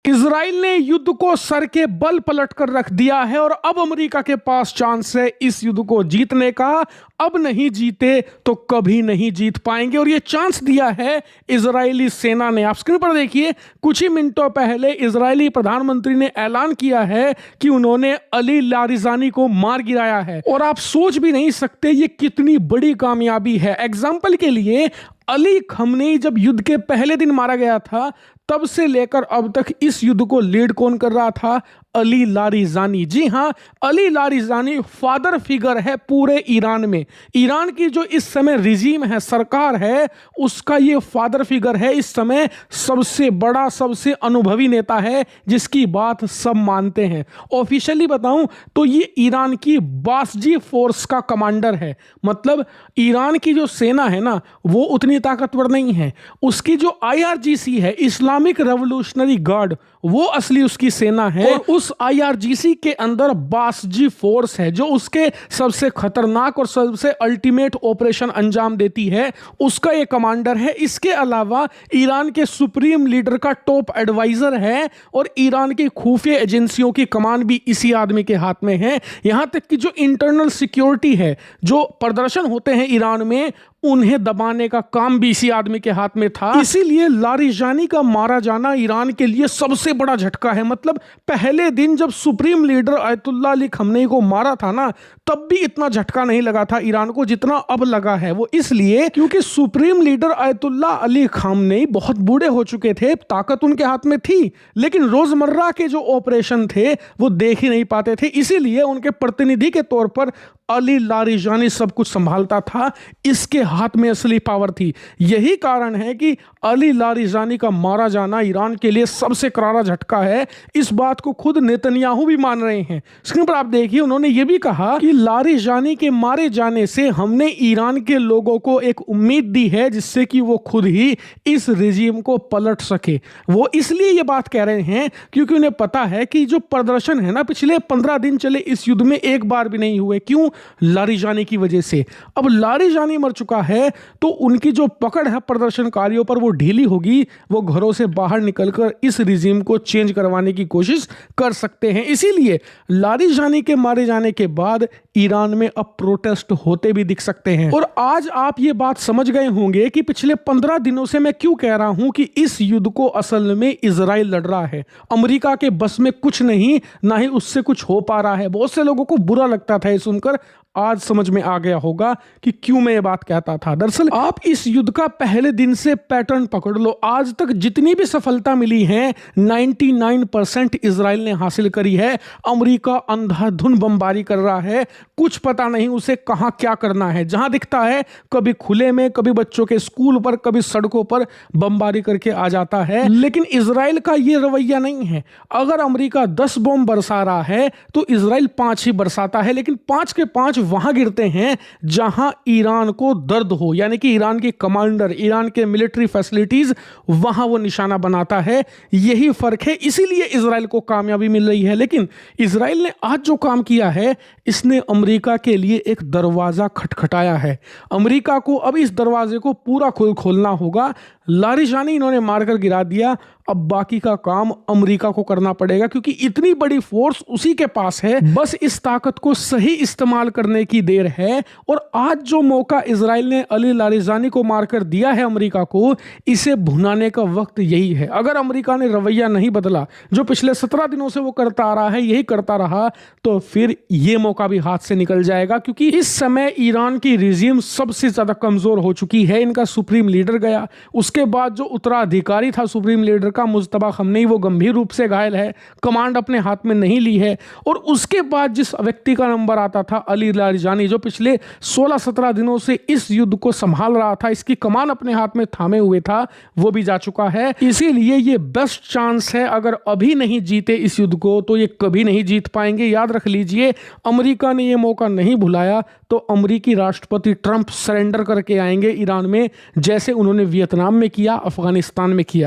Israel ने युद्ध को सर के बल पलट कर रख दिया है और अब अमेरिका के पास चांस है इस युद्ध को जीतने का। अब नहीं जीते तो कभी नहीं जीत पाएंगे और ये चांस दिया है इजरायली सेना ने। आप स्क्रीन पर देखिए, कुछ ही मिनटों पहले इजरायली प्रधानमंत्री ने ऐलान किया है कि उन्होंने अली लारिजानी को मार गिराया है और आप सोच भी नहीं सकते ये कितनी बड़ी कामयाबी है। एग्जाम्पल के लिए, अली खमनेई जब युद्ध के पहले दिन मारा गया था तब से लेकर अब तक इस युद्ध को लीड कौन कर रहा था? Ali Larijani. जी हां, अली लारिजानी फादर फिगर है पूरे ईरान में। ईरान की जो इस समय रिजीम है, सरकार है, उसका ये फादर फिगर है। इस समय सबसे बड़ा, सबसे अनुभवी नेता है जिसकी बात सब मानते हैं। ऑफिशियली बताऊं तो ये ईरान की बासजी फोर्स का कमांडर है। मतलब ईरान की जो सेना है ना, वो उतनी ताकतवर नहीं है। उसकी जो IRGC है, इस्लामिक रेवोल्यूशनरी गार्ड, वो असली उसकी सेना है। और उस IRGC के अंदर बासजी फोर्स है जो उसके सबसे खतरनाक और सबसे अल्टीमेट ऑपरेशन अंजाम देती है, उसका ये कमांडर है। इसके अलावा ईरान के सुप्रीम लीडर का टॉप एडवाइजर है और ईरान की खुफिया एजेंसियों की कमान भी इसी आदमी के हाथ में है। यहां तक कि जो इंटरनल सिक्योरिटी है, जो प्रदर्शन होते हैं ईरान में, उन्हें दबाने का काम भी इसी आदमी के हाथ में था। इसीलिए लारिजानी का मारा जाना ईरान के लिए सबसे बड़ा झटका है। मतलब पहले दिन जब supreme leader Ayatollah Ali Khamenei को मारा था ना, तब भी इतना झटका नहीं लगा था ईरान को जितना अब लगा है। वो इसलिए क्योंकि supreme leader Ayatollah Ali Khamenei बहुत बूढ़े हो चुके थे, ताकत उनके हाथ में थी, लेकिन रोजमर्रा के जो ऑपरेशन थे वो देख ही नहीं पाते थे। इसीलिए उनके प्रतिनिधि के तौर पर अली लारिजानी सब कुछ संभालता था। इसके हाथ में असली पावर थी। यही कारण है कि अली लारिजानी का मारा जाना ईरान के लिए सबसे करारा झटका है। इस बात को खुद नेतन्याहू भी मान रहे हैं। स्क्रीन पर आप देखिए, उन्होंने ये भी कहा कि लारिजानी के मारे जाने से हमने ईरान के लोगों को एक उम्मीद दी है जिससे कि वो खुद ही इस रिजीम को पलट सके। वो इसलिए ये बात कह रहे हैं क्योंकि उन्हें पता है कि जो प्रदर्शन है ना, पिछले 15 दिन चले इस युद्ध में एक बार भी नहीं हुए। क्यों? लारिजानी की वजह से। अब लारिजानी मर चुका है तो उनकी जो पकड़ है प्रदर्शनकारियों पर वो ढीली होगी। वो घरों से बाहर निकलकर इस रिजीम को चेंज करवाने की कोशिश कर सकते हैं। इसीलिए लारिजानी के मारे जाने के बाद ईरान में अब प्रोटेस्ट होते भी दिख सकते हैं। और आज आप ये बात समझ गए होंगे कि पिछले 15 दिनों से मैं क्यों कह रहा हूं कि इस युद्ध को असल में इजराइल लड़ रहा है। अमेरिका के बस में कुछ नहीं, ना ही उससे कुछ हो पा रहा है। बहुत से लोगों को बुरा लगता था ये सुनकर, आज समझ में आ गया होगा कि क्यों मैं ये बात कहता था। दरअसल आप इस युद्ध का पहले दिन से पैटर्न पकड़ लो। आज तक जितनी भी सफलता मिली है 99% इजराइल ने हासिल करी है। अमेरिका अंधाधुन बमबारी कर रहा है, कुछ पता नहीं उसे कहां क्या करना है। जहां दिखता है कभी खुले में, कभी बच्चों के स्कूल पर, कभी सड़कों पर बमबारी करके आ जाता है। लेकिन इजराइल का यह रवैया नहीं है। अगर अमेरिका 10 बम बरसा रहा है तो इजराइल 5 ही बरसाता है, लेकिन 5 के 5 वहां गिरते हैं जहां ईरान को दर्द हो, यानी कि ईरान के कमांडर, ईरान के मिलिट्री फैसिलिटीज, वहां वो निशाना बनाता है। यही फर्क है, इसीलिए इजराइल को कामयाबी मिल रही है। लेकिन इजराइल ने आज जो काम किया है, इसने अमेरिका के लिए एक दरवाजा खटखटाया है। अमेरिका को अब इस दरवाजे को पूरा खोलना होगा। लारिजानी इन्होंने मारकर गिरा दिया, अब बाकी का काम अमेरिका को करना पड़ेगा क्योंकि इतनी बड़ी फोर्स उसी के पास है। बस इस ताकत को सही इस्तेमाल करने की देर है। और आज जो मौका इजराइल ने अली लारिजानी को मारकर दिया है अमेरिका को, इसे भुनाने का वक्त यही है। अगर अमेरिका ने रवैया नहीं बदला, जो पिछले 17 दिनों से वो करता आ रहा है, यही करता रहा, तो फिर ये मौका भी हाथ से निकल जाएगा। क्योंकि इस समय ईरान की रिजीम सबसे ज्यादा कमजोर हो चुकी है। इनका सुप्रीम लीडर गया, उसके बाद जो उत्तराधिकारी था सुप्रीम लीडर का, मुज्तबा खमनेई, वो गंभीर रूप से घायल है, कमांड अपने हाथ में नहीं ली है। और उसके बाद जिस व्यक्ति का नंबर आता था, अली लारिजानी, जो पिछले 16-17 दिनों से इस युद्ध को संभाल रहा था, इसकी कमान अपने हाथ में थामे हुए था, वो भी जा चुका है। इसीलिए ये बेस्ट चांस है। अगर अभी नहीं जीते इस युद्ध को तो ये कभी नहीं जीत पाएंगे। याद रख लीजिए, अमेरिका ने ये मौका नहीं भुलाया तो अमेरिकी राष्ट्रपति ट्रंप सरेंडर करके आएंगे ईरान में, जैसे उन्होंने वियतनाम में किया, अफगानिस्तान में किया।